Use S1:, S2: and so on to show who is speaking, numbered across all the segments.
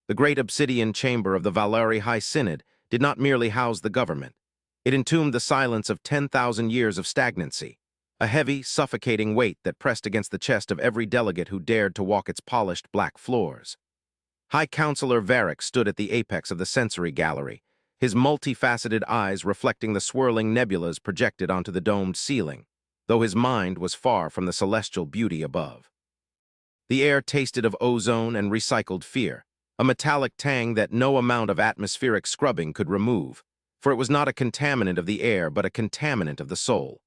S1: The great obsidian chamber of the Valari High Synod did not merely house the government. It entombed the silence of 10,000 years of stagnancy, a heavy, suffocating weight that pressed against the chest of every delegate who dared to walk its polished black floors. High Counselor Varric stood at the apex of the sensory gallery, his multifaceted eyes reflecting the swirling nebulas projected onto the domed ceiling, though his mind was far from the celestial beauty above. The air tasted of ozone and recycled fear, a metallic tang that no amount of atmospheric scrubbing could remove, for it was not a contaminant of the air but a contaminant of the soul.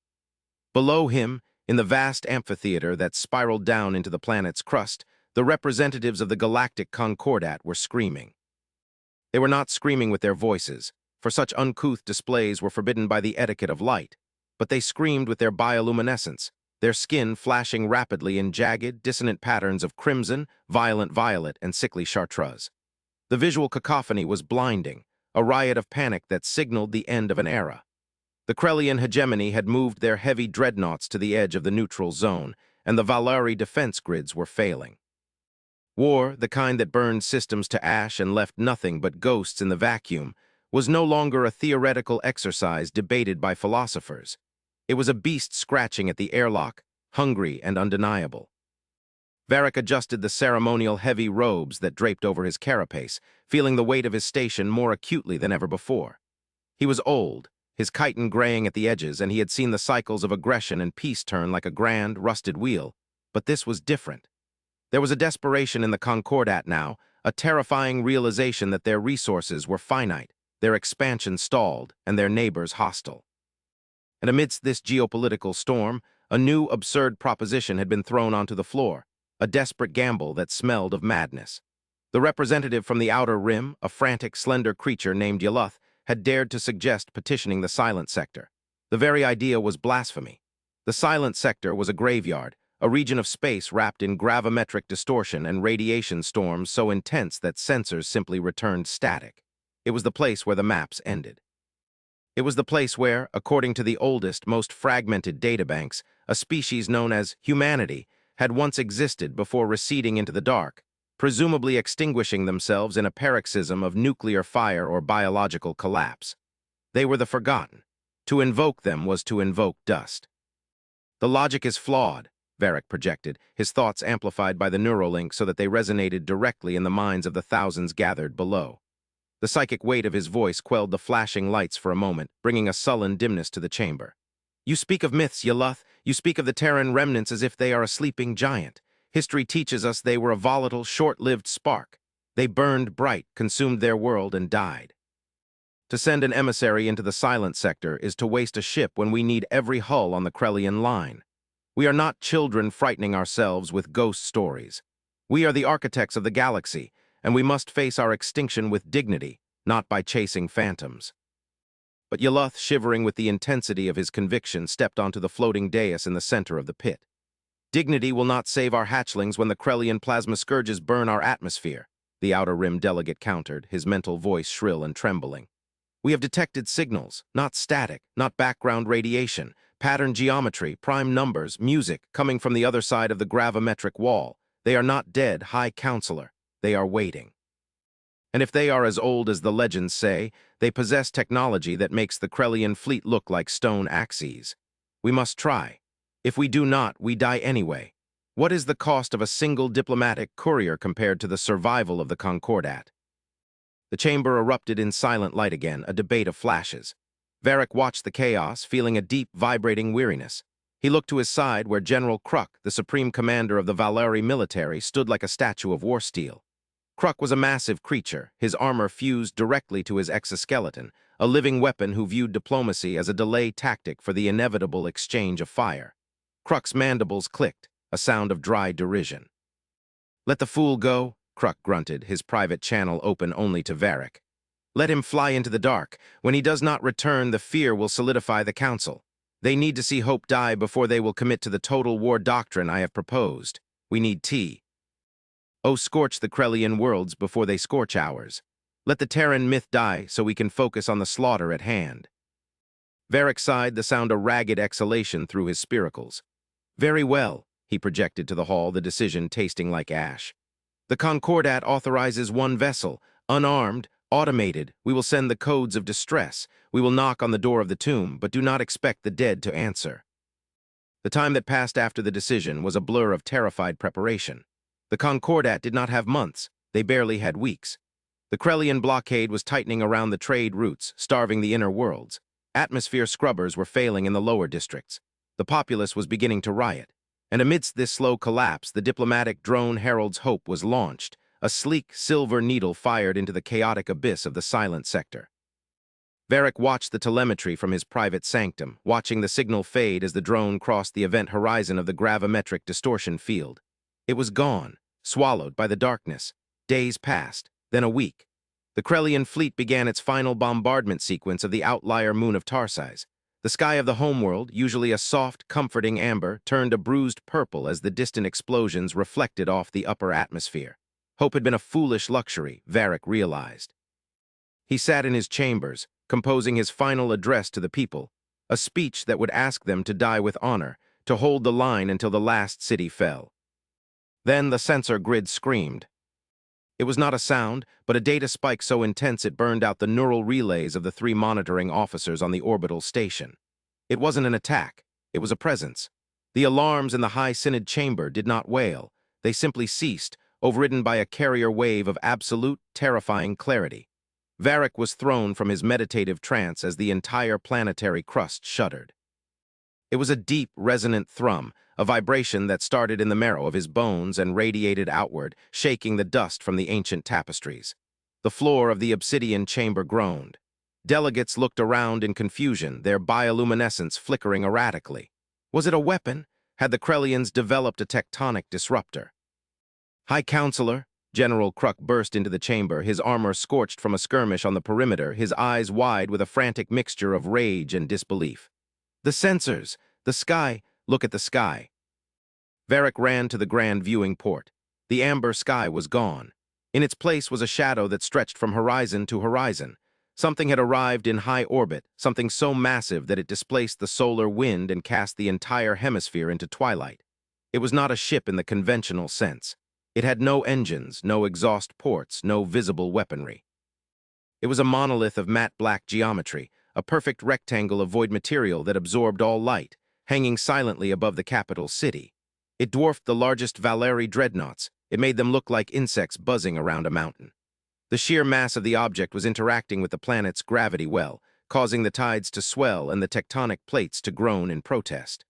S1: Below him, in the vast amphitheater that spiraled down into the planet's crust, the representatives of the Galactic Concordat were screaming. They were not screaming with their voices, for such uncouth displays were forbidden by the etiquette of light, but they screamed with their bioluminescence, their skin flashing rapidly in jagged, dissonant patterns of crimson, violent violet, and sickly chartreuse. The visual cacophony was blinding, a riot of panic that signaled the end of an era. The Krellian hegemony had moved their heavy dreadnoughts to the edge of the neutral zone, and the Valari defense grids were failing. War, the kind that burned systems to ash and left nothing but ghosts in the vacuum, was no longer a theoretical exercise debated by philosophers. It was a beast scratching at the airlock, hungry and undeniable. Varric adjusted the ceremonial heavy robes that draped over his carapace, feeling the weight of his station more acutely than ever before. He was old, his chitin graying at the edges, and he had seen the cycles of aggression and peace turn like a grand, rusted wheel. But this was different. There was a desperation in the Concordat now, a terrifying realization that their resources were finite, their expansion stalled, and their neighbors hostile. And amidst this geopolitical storm, a new absurd proposition had been thrown onto the floor, a desperate gamble that smelled of madness. The representative from the Outer Rim, a frantic, slender creature named Yluth, had dared to suggest petitioning the Silent Sector. The very idea was blasphemy. The Silent Sector was a graveyard, a region of space wrapped in gravimetric distortion and radiation storms so intense that sensors simply returned static. It was the place where the maps ended. It was the place where, according to the oldest, most fragmented databanks, a species known as humanity had once existed before receding into the dark, presumably extinguishing themselves in a paroxysm of nuclear fire or biological collapse. They were the forgotten. To invoke them was to invoke dust. The logic is flawed, Varric projected, his thoughts amplified by the Neuralink so that they resonated directly in the minds of the thousands gathered below. The psychic weight of his voice quelled the flashing lights for a moment, bringing a sullen dimness to the chamber. You speak of myths, Yluth. You speak of the Terran remnants as if they are a sleeping giant. History teaches us they were a volatile, short-lived spark. They burned bright, consumed their world, and died. To send an emissary into the Silent Sector is to waste a ship when we need every hull on the Krellian line. We are not children frightening ourselves with ghost stories. We are the architects of the galaxy, and we must face our extinction with dignity, not by chasing phantoms. But Yluth, shivering with the intensity of his conviction, stepped onto the floating dais in the center of the pit. Dignity will not save our hatchlings when the Krellian plasma scourges burn our atmosphere, the Outer Rim delegate countered, his mental voice shrill and trembling. We have detected signals, not static, not background radiation, pattern geometry, prime numbers, music, coming from the other side of the gravimetric wall. They are not dead, High Counselor. They are waiting. And if they are as old as the legends say, they possess technology that makes the Krellian fleet look like stone axes. We must try. If we do not, we die anyway. What is the cost of a single diplomatic courier compared to the survival of the Concordat? The chamber erupted in silent light again, a debate of flashes. Varric watched the chaos, feeling a deep, vibrating weariness. He looked to his side where General Kruk, the supreme commander of the Valari military, stood like a statue of war steel. Kruk was a massive creature, his armor fused directly to his exoskeleton, a living weapon who viewed diplomacy as a delay tactic for the inevitable exchange of fire. Kruk's mandibles clicked, a sound of dry derision. Let the fool go, Kruk grunted, his private channel open only to Varric. Let him fly into the dark. When he does not return, the fear will solidify the council. They need to see hope die before they will commit to the total war doctrine I have proposed. We need tea. Oh, scorch the Krellian worlds before they scorch ours. Let the Terran myth die so we can focus on the slaughter at hand. Varric sighed, the sound a ragged exhalation through his spiracles. Very well, he projected to the hall, the decision tasting like ash. The Concordat authorizes one vessel, unarmed, automated. We will send the codes of distress. We will knock on the door of the tomb, but do not expect the dead to answer. The time that passed after the decision was a blur of terrified preparation. The Concordat did not have months. They barely had weeks. The Krellian blockade was tightening around the trade routes, starving the inner worlds. Atmosphere scrubbers were failing in the lower districts. The populace was beginning to riot. And amidst this slow collapse, the diplomatic drone Herald's Hope was launched, a sleek silver needle fired into the chaotic abyss of the silent sector. Varric watched the telemetry from his private sanctum, watching the signal fade as the drone crossed the event horizon of the gravimetric distortion field. It was gone, swallowed by the darkness. Days passed, then a week. The Krellian fleet began its final bombardment sequence of the outlier moon of Tarsis. The sky of the Homeworld, usually a soft, comforting amber, turned a bruised purple as the distant explosions reflected off the upper atmosphere. Hope had been a foolish luxury, Varric realized. He sat in his chambers, composing his final address to the people, a speech that would ask them to die with honor, to hold the line until the last city fell. Then the sensor grid screamed. It was not a sound, but a data spike so intense it burned out the neural relays of the 3 monitoring officers on the orbital station. It wasn't an attack, it was a presence. The alarms in the high synod chamber did not wail. They simply ceased, overridden by a carrier wave of absolute, terrifying clarity. Varric was thrown from his meditative trance as the entire planetary crust shuddered. It was a deep, resonant thrum, a vibration that started in the marrow of his bones and radiated outward, shaking the dust from the ancient tapestries. The floor of the obsidian chamber groaned. Delegates looked around in confusion, their bioluminescence flickering erratically. Was it a weapon? Had the Krellians developed a tectonic disruptor? High Counselor, General Kruk burst into the chamber, his armor scorched from a skirmish on the perimeter, his eyes wide with a frantic mixture of rage and disbelief. The sensors! The sky! Look at the sky! Varric ran to the grand viewing port. The amber sky was gone. In its place was a shadow that stretched from horizon to horizon. Something had arrived in high orbit, something so massive that it displaced the solar wind and cast the entire hemisphere into twilight. It was not a ship in the conventional sense. It had no engines, no exhaust ports, no visible weaponry. It was a monolith of matte black geometry, a perfect rectangle of void material that absorbed all light, hanging silently above the capital city. It dwarfed the largest Valeri dreadnoughts. It made them look like insects buzzing around a mountain. The sheer mass of the object was interacting with the planet's gravity well, causing the tides to swell and the tectonic plates to groan in protest.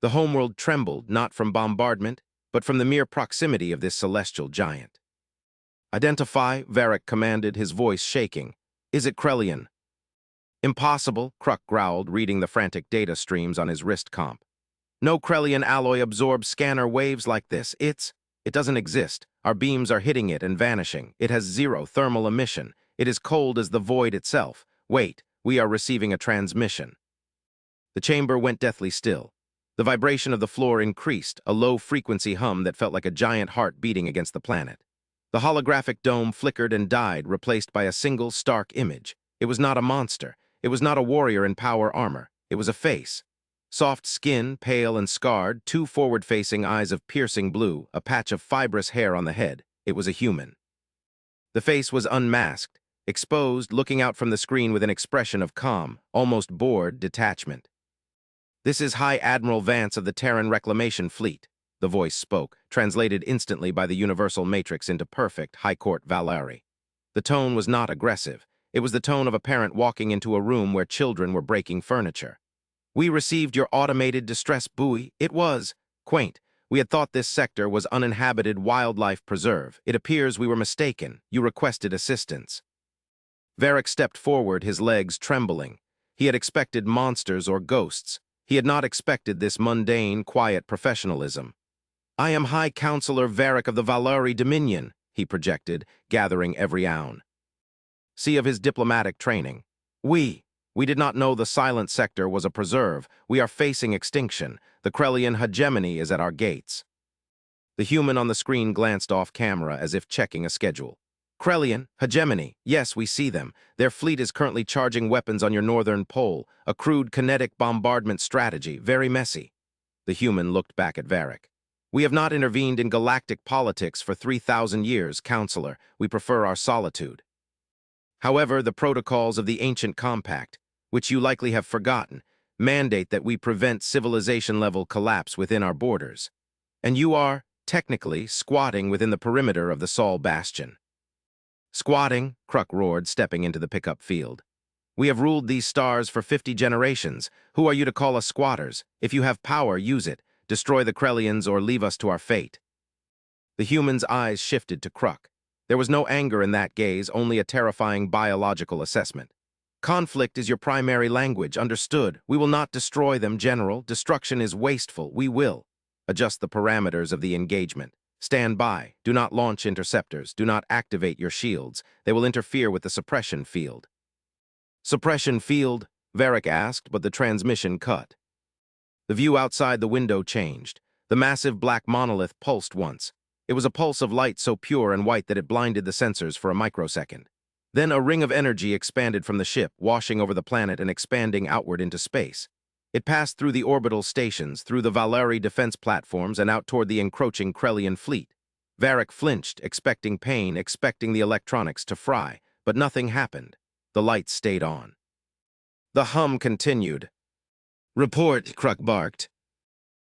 S1: The Homeworld trembled, not from bombardment, but from the mere proximity of this celestial giant. "Identify," Varric commanded, his voice shaking. "Is it Krellian?" "Impossible," Kruk growled, reading the frantic data streams on his wrist comp. "No Krellian alloy absorbs scanner waves like this. It doesn't exist. Our beams are hitting it and vanishing. It has zero thermal emission. It is cold as the void itself. Wait, we are receiving a transmission." The chamber went deathly still. The vibration of the floor increased, a low-frequency hum that felt like a giant heart beating against the planet. The holographic dome flickered and died, replaced by a single, stark image. It was not a monster. It was not a warrior in power armor. It was a face. Soft skin, pale and scarred, 2 forward-facing eyes of piercing blue, a patch of fibrous hair on the head. It was a human. The face was unmasked, exposed, looking out from the screen with an expression of calm, almost bored, detachment. "This is High Admiral Vance of the Terran Reclamation Fleet," the voice spoke, translated instantly by the universal matrix into perfect High Court Valeri. The tone was not aggressive. It was the tone of a parent walking into a room where children were breaking furniture. "We received your automated distress buoy. It was quaint. We had thought this sector was uninhabited wildlife preserve. It appears we were mistaken. You requested assistance." Varric stepped forward, his legs trembling. He had expected monsters or ghosts. He had not expected this mundane, quiet professionalism. "I am High Counselor Varric of the Valeri Dominion," he projected, gathering every ounce. See of his diplomatic training. We did not know the silent sector was a preserve. We are facing extinction. The Krellian hegemony is at our gates." The human on the screen glanced off camera as if checking a schedule. "Krellian, hegemony, yes, we see them. Their fleet is currently charging weapons on your northern pole, a crude kinetic bombardment strategy, very messy." The human looked back at Varric. We have not intervened in galactic politics for 3,000 years, Counselor. We prefer our solitude. However, the protocols of the ancient compact, which you likely have forgotten, mandate that we prevent civilization-level collapse within our borders. And you are, technically, squatting within the perimeter of the Sol Bastion. Squatting, Kruk roared, stepping into the pickup field. We have ruled these stars for 50 generations. Who are you to call us squatters? If you have power, use it. Destroy the Krellians or leave us to our fate. The human's eyes shifted to Kruk. There was no anger in that gaze, only a terrifying biological assessment. Conflict is your primary language, understood. We will not destroy them, General. Destruction is wasteful. We will. Adjust the parameters of the engagement. Stand by. Do not launch interceptors. Do not activate your shields. They will interfere with the suppression field. Suppression field? Varric asked, but the transmission cut. The view outside the window changed. The massive black monolith pulsed once. It was a pulse of light so pure and white that it blinded the sensors for a microsecond. Then a ring of energy expanded from the ship, washing over the planet and expanding outward into space. It passed through the orbital stations, through the Valeri defense platforms, and out toward the encroaching Krellian fleet. Varric flinched, expecting pain, expecting the electronics to fry, but nothing happened. The lights stayed on. The hum continued. "Report," Kruk barked.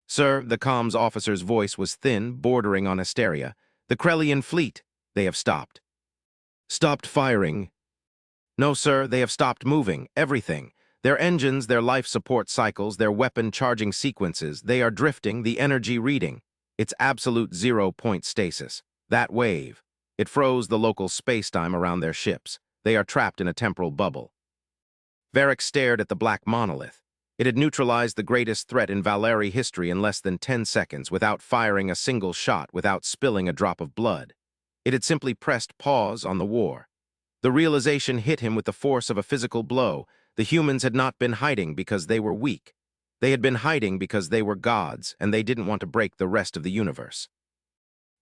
S1: "Sir," the comms officer's voice was thin, bordering on hysteria. "The Krellian fleet. They have stopped." "Stopped firing?" "No, sir, they have stopped moving. Everything. Their engines, their life support cycles, their weapon charging sequences, they are drifting, the energy reading. It's absolute zero-point stasis. That wave. It froze the local space-time around their ships. They are trapped in a temporal bubble." Varric stared at the black monolith. It had neutralized the greatest threat in Valeri history in less than 10 seconds without firing a single shot, without spilling a drop of blood. It had simply pressed pause on the war. The realization hit him with the force of a physical blow. The humans had not been hiding because they were weak. They had been hiding because they were gods, and they didn't want to break the rest of the universe.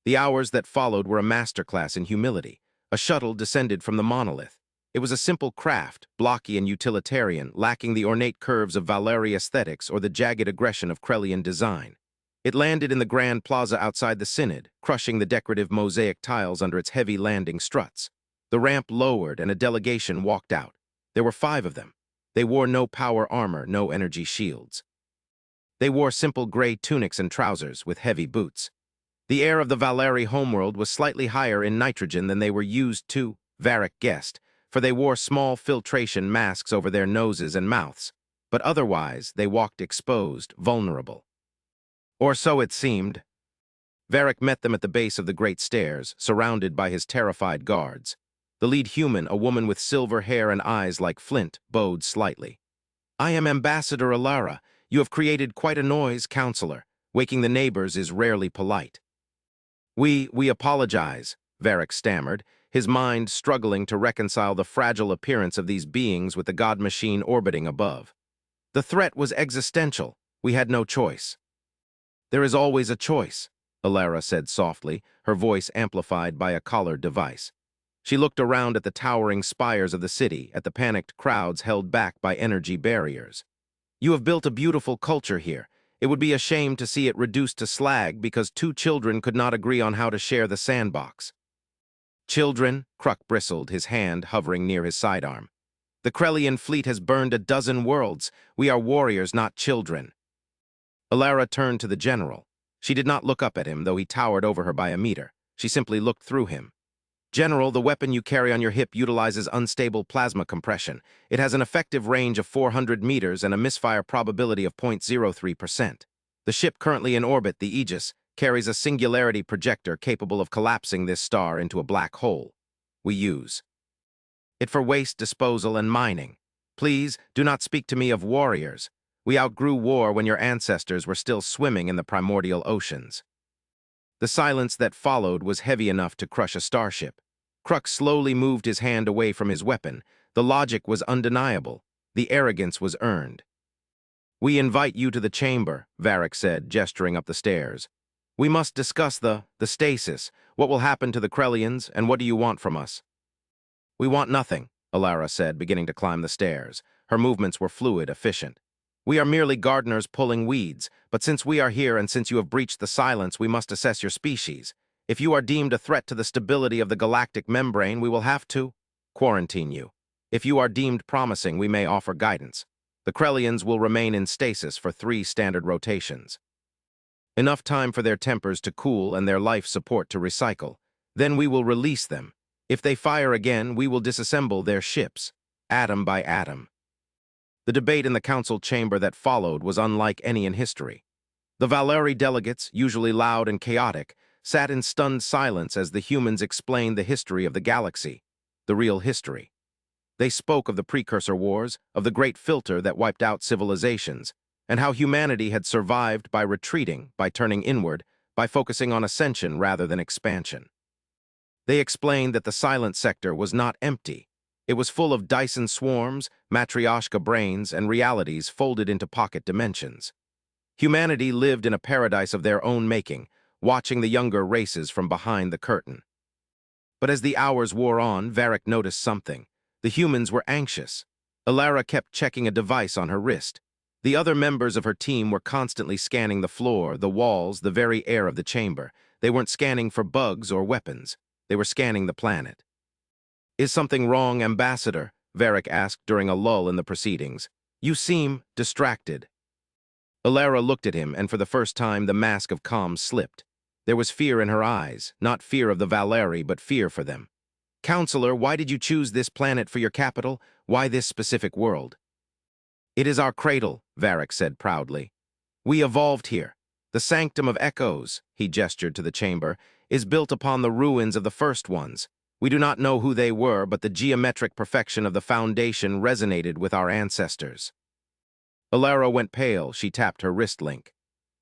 S1: The hours that followed were a masterclass in humility. A shuttle descended from the monolith. It was a simple craft, blocky and utilitarian, lacking the ornate curves of Valeri aesthetics or the jagged aggression of Krellian design. It landed in the grand plaza outside the Synod, crushing the decorative mosaic tiles under its heavy landing struts. The ramp lowered and a delegation walked out. There were 5 of them. They wore no power armor, no energy shields. They wore simple gray tunics and trousers with heavy boots. The air of the Valeri homeworld was slightly higher in nitrogen than they were used to, Varric guessed, for they wore small filtration masks over their noses and mouths, but otherwise they walked exposed, vulnerable. Or so it seemed. Varric met them at the base of the great stairs, surrounded by his terrified guards. The lead human, a woman with silver hair and eyes like flint, bowed slightly. "I am Ambassador Alara. You have created quite a noise, Counselor. Waking the neighbors is rarely polite." We apologize," Varric stammered, his mind struggling to reconcile the fragile appearance of these beings with the god machine orbiting above. "The threat was existential. We had no choice." "There is always a choice," Alara said softly, her voice amplified by a collared device. She looked around at the towering spires of the city, at the panicked crowds held back by energy barriers. "You have built a beautiful culture here. It would be a shame to see it reduced to slag because 2 children could not agree on how to share the sandbox." "Children?" Kruk bristled, his hand hovering near his sidearm. "The Krellian fleet has burned a dozen worlds. We are warriors, not children." Alara turned to the general. She did not look up at him, though he towered over her by a meter. She simply looked through him. "General, the weapon you carry on your hip utilizes unstable plasma compression. It has an effective range of 400 meters and a misfire probability of 0.03%. The ship currently in orbit, the Aegis, carries a singularity projector capable of collapsing this star into a black hole. We use it for waste disposal and mining. Please, do not speak to me of warriors. We outgrew war when your ancestors were still swimming in the primordial oceans." The silence that followed was heavy enough to crush a starship. Kruk slowly moved his hand away from his weapon. The logic was undeniable. The arrogance was earned. "We invite you to the chamber," Varric said, gesturing up the stairs. "We must discuss the stasis. What will happen to the Krellians, and what do you want from us?" "We want nothing," Alara said, beginning to climb the stairs. Her movements were fluid, efficient. We are merely gardeners pulling weeds, but since we are here and since you have breached the silence, we must assess your species. If you are deemed a threat to the stability of the galactic membrane, we will have to quarantine you. If you are deemed promising, we may offer guidance. The Krellians will remain in stasis for 3 standard rotations. Enough time for their tempers to cool and their life support to recycle. Then we will release them. If they fire again, we will disassemble their ships, atom by atom. The debate in the council chamber that followed was unlike any in history. The Valeri delegates, usually loud and chaotic, sat in stunned silence as the humans explained the history of the galaxy, the real history. They spoke of the precursor wars, of the great filter that wiped out civilizations, and how humanity had survived by retreating, by turning inward, by focusing on ascension rather than expansion. They explained that the silent sector was not empty. It was full of Dyson swarms, matryoshka brains, and realities folded into pocket dimensions. Humanity lived in a paradise of their own making, watching the younger races from behind the curtain. But as the hours wore on, Varric noticed something. The humans were anxious. Alara kept checking a device on her wrist. The other members of her team were constantly scanning the floor, the walls, the very air of the chamber. They weren't scanning for bugs or weapons. They were scanning the planet. "Is something wrong, Ambassador?" Varric asked during a lull in the proceedings. "You seem distracted." Alara looked at him, and for the first time the mask of calm slipped. There was fear in her eyes, not fear of the Valeri, but fear for them. "Counselor, why did you choose this planet for your capital? Why this specific world?" "It is our cradle," Varric said proudly. "We evolved here. The Sanctum of Echoes," he gestured to the chamber, "is built upon the ruins of the first ones. We do not know who they were, but the geometric perfection of the foundation resonated with our ancestors." Alara went pale. She tapped her wrist link.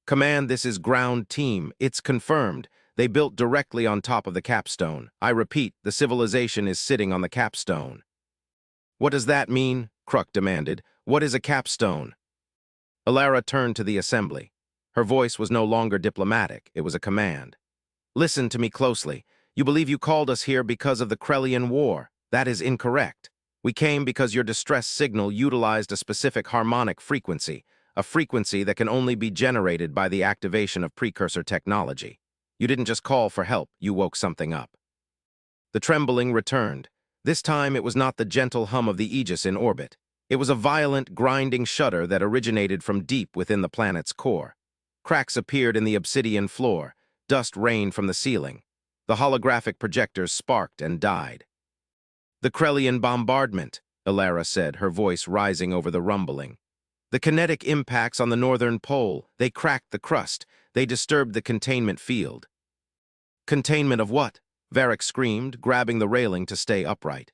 S1: "Command, this is ground team. It's confirmed. They built directly on top of the capstone. I repeat, the civilization is sitting on the capstone." "What does that mean?" Kruk demanded. "What is a capstone?" Alara turned to the assembly. Her voice was no longer diplomatic. It was a command. "Listen to me closely. You believe you called us here because of the Krellian War. That is incorrect. We came because your distress signal utilized a specific harmonic frequency, a frequency that can only be generated by the activation of precursor technology. You didn't just call for help, you woke something up." The trembling returned. This time it was not the gentle hum of the Aegis in orbit. It was a violent, grinding shudder that originated from deep within the planet's core. Cracks appeared in the obsidian floor. Dust rained from the ceiling. The holographic projectors sparked and died. "The Krellian bombardment," Alara said, her voice rising over the rumbling. "The kinetic impacts on the northern pole, they cracked the crust. They disturbed the containment field." "Containment of what?" Varric screamed, grabbing the railing to stay upright.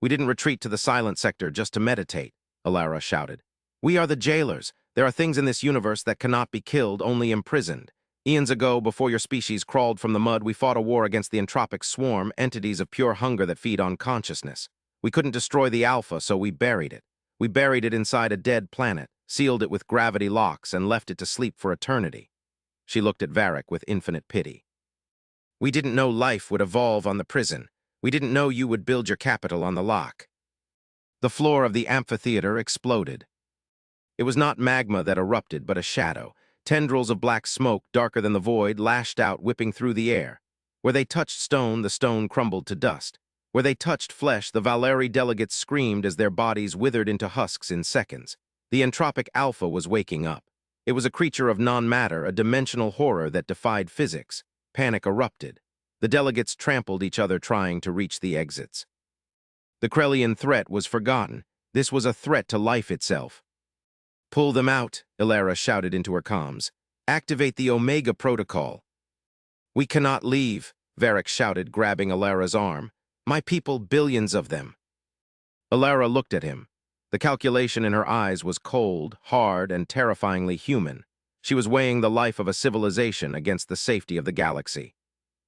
S1: "We didn't retreat to the silent sector just to meditate," Alara shouted. "We are the jailers. There are things in this universe that cannot be killed, only imprisoned. Eons ago, before your species crawled from the mud, we fought a war against the entropic swarm, entities of pure hunger that feed on consciousness. We couldn't destroy the Alpha, so we buried it. We buried it inside a dead planet, sealed it with gravity locks, and left it to sleep for eternity." She looked at Varric with infinite pity. "We didn't know life would evolve on the prison. We didn't know you would build your capital on the lock." The floor of the amphitheater exploded. It was not magma that erupted, but a shadow. Tendrils of black smoke, darker than the void, lashed out, whipping through the air. Where they touched stone, the stone crumbled to dust. Where they touched flesh, the Valeri delegates screamed as their bodies withered into husks in seconds. The entropic Alpha was waking up. It was a creature of non-matter, a dimensional horror that defied physics. Panic erupted. The delegates trampled each other trying to reach the exits. The Krellian threat was forgotten. This was a threat to life itself. "Pull them out," Alara shouted into her comms. "Activate the Omega Protocol." "We cannot leave," Varric shouted, grabbing Alara's arm. "My people, billions of them." Alara looked at him. The calculation in her eyes was cold, hard, and terrifyingly human. She was weighing the life of a civilization against the safety of the galaxy.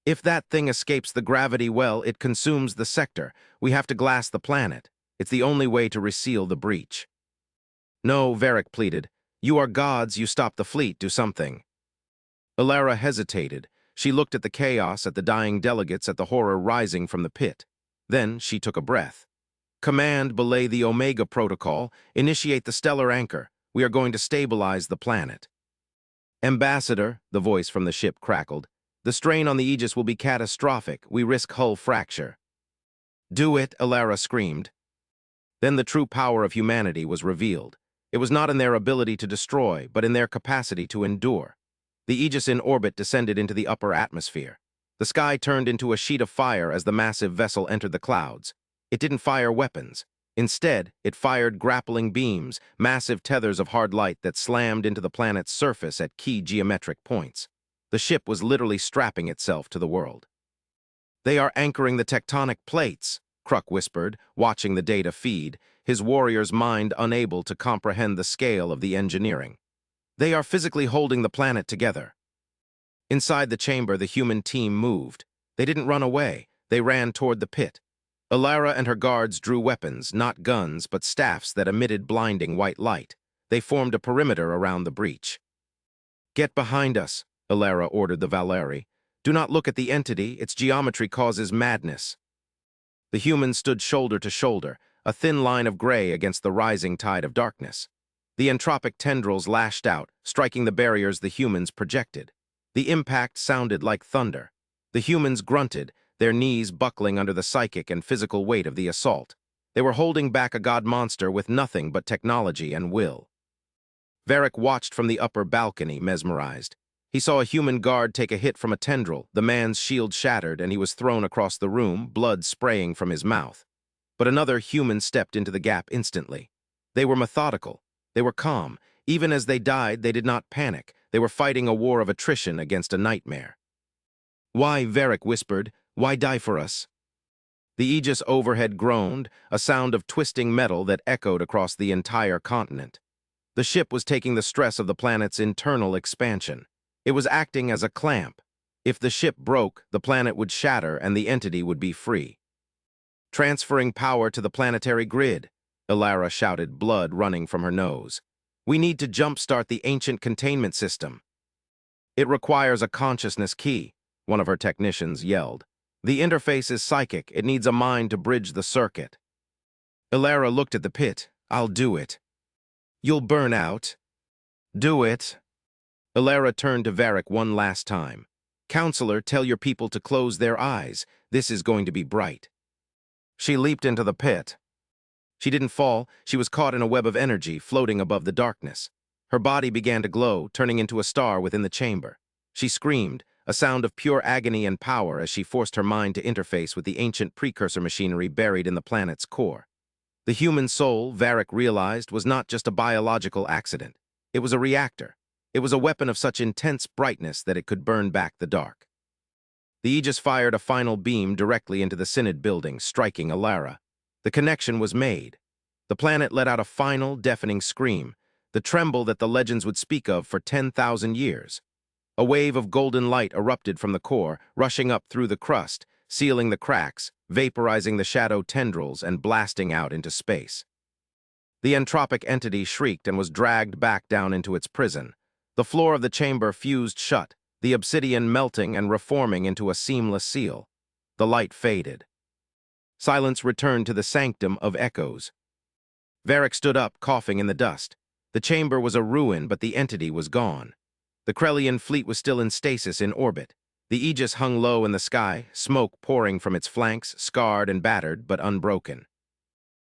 S1: "If that thing escapes the gravity well, it consumes the sector. We have to glass the planet. It's the only way to reseal the breach." "No," Varric pleaded. "You are gods, you stop the fleet, do something." Alara hesitated. She looked at the chaos, at the dying delegates, at the horror rising from the pit. Then she took a breath. "Command, belay the Omega Protocol. Initiate the stellar anchor. We are going to stabilize the planet. Ambassador, the voice from the ship crackled, the strain on the Aegis will be catastrophic. We risk hull fracture. Do it, Alara screamed. Then the true power of humanity was revealed. It was not in their ability to destroy, but in their capacity to endure. The Aegis in orbit descended into the upper atmosphere. The sky turned into a sheet of fire as the massive vessel entered the clouds. It didn't fire weapons. Instead, it fired grappling beams, massive tethers of hard light that slammed into the planet's surface at key geometric points. The ship was literally strapping itself to the world. They are anchoring the tectonic plates, Kruk whispered, watching the data feed, his warrior's mind unable to comprehend the scale of the engineering. They are physically holding the planet together. Inside the chamber, the human team moved. They didn't run away. They ran toward the pit. Alara and her guards drew weapons, not guns, but staffs that emitted blinding white light. They formed a perimeter around the breach. Get behind us, Alara ordered the Valeri. Do not look at the entity, its geometry causes madness. The humans stood shoulder to shoulder, a thin line of gray against the rising tide of darkness. The entropic tendrils lashed out, striking the barriers the humans projected. The impact sounded like thunder. The humans grunted, their knees buckling under the psychic and physical weight of the assault. They were holding back a god monster with nothing but technology and will. Varric watched from the upper balcony, mesmerized. He saw a human guard take a hit from a tendril, the man's shield shattered, and he was thrown across the room, blood spraying from his mouth. But another human stepped into the gap instantly. They were methodical. They were calm. Even as they died, they did not panic. They were fighting a war of attrition against a nightmare. Why, Varric whispered, why die for us? The Aegis overhead groaned, a sound of twisting metal that echoed across the entire continent. The ship was taking the stress of the planet's internal expansion. It was acting as a clamp. If the ship broke, the planet would shatter and the entity would be free. Transferring power to the planetary grid, Alara shouted, blood running from her nose. We need to jumpstart the ancient containment system. It requires a consciousness key, one of her technicians yelled. The interface is psychic. It needs a mind to bridge the circuit. Alara looked at the pit. I'll do it. You'll burn out. Do it. Alara turned to Varric one last time. Counselor, tell your people to close their eyes. This is going to be bright. She leaped into the pit. She didn't fall. She was caught in a web of energy floating above the darkness. Her body began to glow, turning into a star within the chamber. She screamed, a sound of pure agony and power as she forced her mind to interface with the ancient precursor machinery buried in the planet's core. The human soul, Varric realized, was not just a biological accident. It was a reactor. It was a weapon of such intense brightness that it could burn back the dark. The Aegis fired a final beam directly into the Synod building, striking Alara. The connection was made. The planet let out a final, deafening scream, the tremble that the legends would speak of for 10,000 years. A wave of golden light erupted from the core, rushing up through the crust, sealing the cracks, vaporizing the shadow tendrils, and blasting out into space. The entropic entity shrieked and was dragged back down into its prison. The floor of the chamber fused shut, the obsidian melting and reforming into a seamless seal. The light faded. Silence returned to the sanctum of echoes. Varric stood up, coughing in the dust. The chamber was a ruin, but the entity was gone. The Krellian fleet was still in stasis in orbit. The Aegis hung low in the sky, smoke pouring from its flanks, scarred and battered, but unbroken.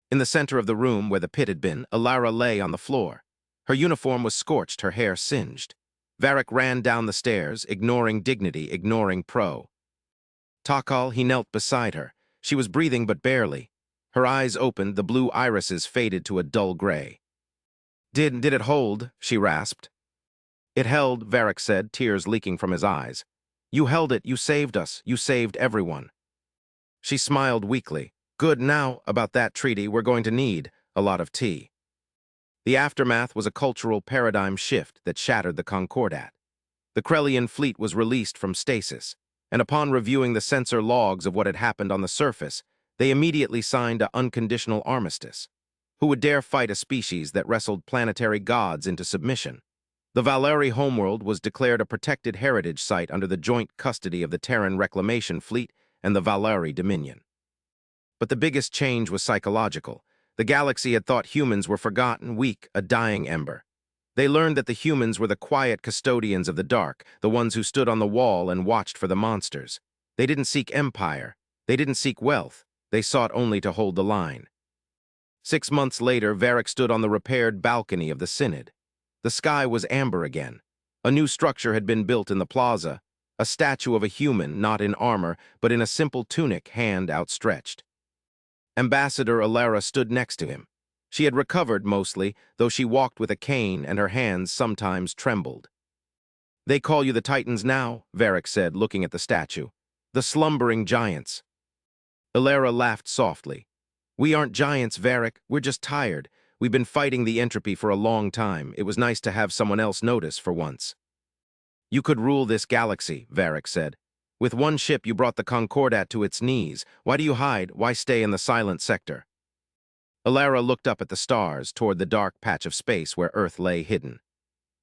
S1: In the center of the room where the pit had been, Alara lay on the floor. Her uniform was scorched, her hair singed. Varric ran down the stairs, ignoring dignity, ignoring Pro. Takal, he knelt beside her. She was breathing but barely. Her eyes opened, the blue irises faded to a dull gray. Did it hold? She rasped. It held, Varric said, tears leaking from his eyes. You held it, you saved us, you saved everyone. She smiled weakly. Good, now, about that treaty, we're going to need a lot of tea. The aftermath was a cultural paradigm shift that shattered the Concordat. The Krellian fleet was released from stasis, and upon reviewing the sensor logs of what had happened on the surface, they immediately signed an unconditional armistice. Who would dare fight a species that wrestled planetary gods into submission? The Valeri Homeworld was declared a protected heritage site under the joint custody of the Terran Reclamation Fleet and the Valeri Dominion. But the biggest change was psychological. The galaxy had thought humans were forgotten, weak, a dying ember. They learned that the humans were the quiet custodians of the dark, the ones who stood on the wall and watched for the monsters. They didn't seek empire. They didn't seek wealth. They sought only to hold the line. 6 months later, Varric stood on the repaired balcony of the Synod. The sky was amber again. A new structure had been built in the plaza, a statue of a human, not in armor, but in a simple tunic, hand outstretched. Ambassador Alara stood next to him. She had recovered mostly, though she walked with a cane and her hands sometimes trembled. "They call you the Titans now," Varric said, looking at the statue. "The slumbering giants." Alara laughed softly. "We aren't giants, Varric. We're just tired. We've been fighting the entropy for a long time. It was nice to have someone else notice for once." "You could rule this galaxy," Varric said. "With one ship you brought the Concordat to its knees. Why do you hide? Why stay in the silent sector?" Alara looked up at the stars, toward the dark patch of space where Earth lay hidden.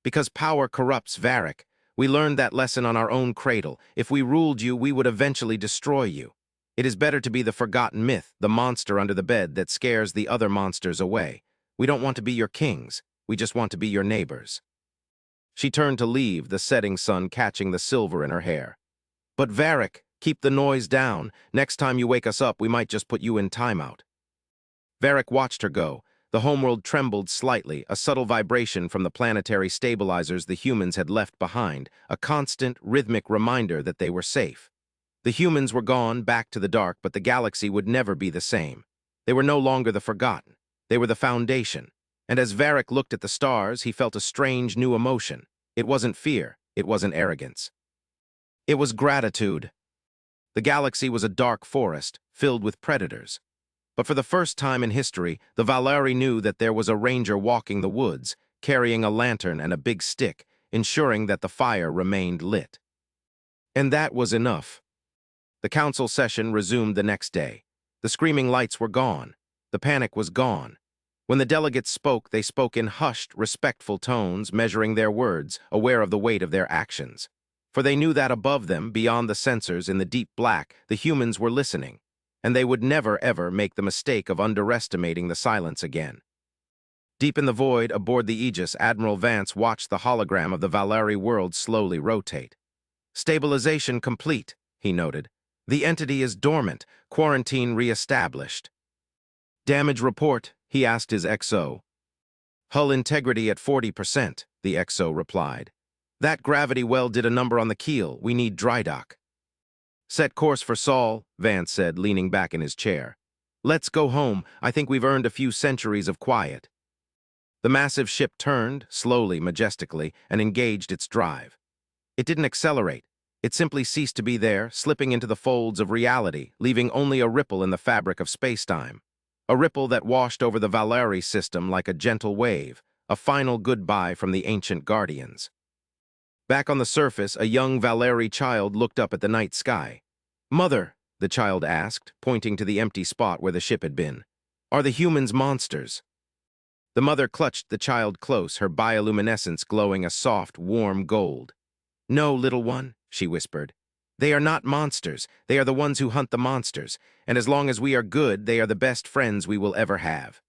S1: "Because power corrupts, Varric. We learned that lesson on our own cradle. If we ruled you, we would eventually destroy you. It is better to be the forgotten myth, the monster under the bed that scares the other monsters away. We don't want to be your kings. We just want to be your neighbors." She turned to leave, the setting sun catching the silver in her hair. "But Varric, keep the noise down. Next time you wake us up, we might just put you in timeout." Varric watched her go. The homeworld trembled slightly, a subtle vibration from the planetary stabilizers the humans had left behind, a constant, rhythmic reminder that they were safe. The humans were gone, back to the dark, but the galaxy would never be the same. They were no longer the forgotten. They were the foundation. And as Varric looked at the stars, he felt a strange new emotion. It wasn't fear. It wasn't arrogance. It was gratitude. The galaxy was a dark forest, filled with predators. But for the first time in history, the Valeri knew that there was a ranger walking the woods, carrying a lantern and a big stick, ensuring that the fire remained lit. And that was enough. The council session resumed the next day. The screaming lights were gone. The panic was gone. When the delegates spoke, they spoke in hushed, respectful tones, measuring their words, aware of the weight of their actions. For they knew that above them, beyond the sensors, in the deep black, the humans were listening, and they would never, ever make the mistake of underestimating the silence again. Deep in the void, aboard the Aegis, Admiral Vance watched the hologram of the Valeri world slowly rotate. "Stabilization complete," he noted. "The entity is dormant, quarantine re-established." "Damage report," he asked his XO. "Hull integrity at 40%, the XO replied. "That gravity well did a number on the keel. We need dry dock." "Set course for Sol," Vance said, leaning back in his chair. "Let's go home. I think we've earned a few centuries of quiet." The massive ship turned, slowly, majestically, and engaged its drive. It didn't accelerate. It simply ceased to be there, slipping into the folds of reality, leaving only a ripple in the fabric of spacetime. A ripple that washed over the Valeri system like a gentle wave, a final goodbye from the ancient guardians. Back on the surface, a young Valeri child looked up at the night sky. "Mother," the child asked, pointing to the empty spot where the ship had been, "are the humans monsters?" The mother clutched the child close, her bioluminescence glowing a soft, warm gold. "No, little one," she whispered. "They are not monsters. They are the ones who hunt the monsters, and as long as we are good, they are the best friends we will ever have."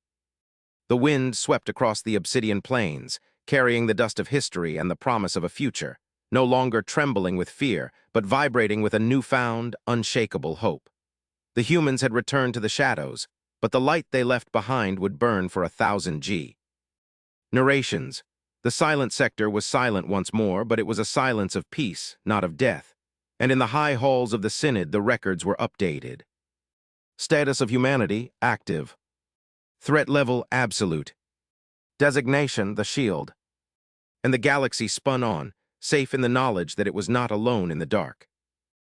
S1: The wind swept across the obsidian plains, carrying the dust of history and the promise of a future, no longer trembling with fear, but vibrating with a newfound, unshakable hope. The humans had returned to the shadows, but the light they left behind would burn for 1,000 G. Narrations. The silent sector was silent once more, but it was a silence of peace, not of death. And in the high halls of the Synod, the records were updated. Status of humanity, active. Threat level, absolute. Designation, the shield. And the galaxy spun on, safe in the knowledge that it was not alone in the dark.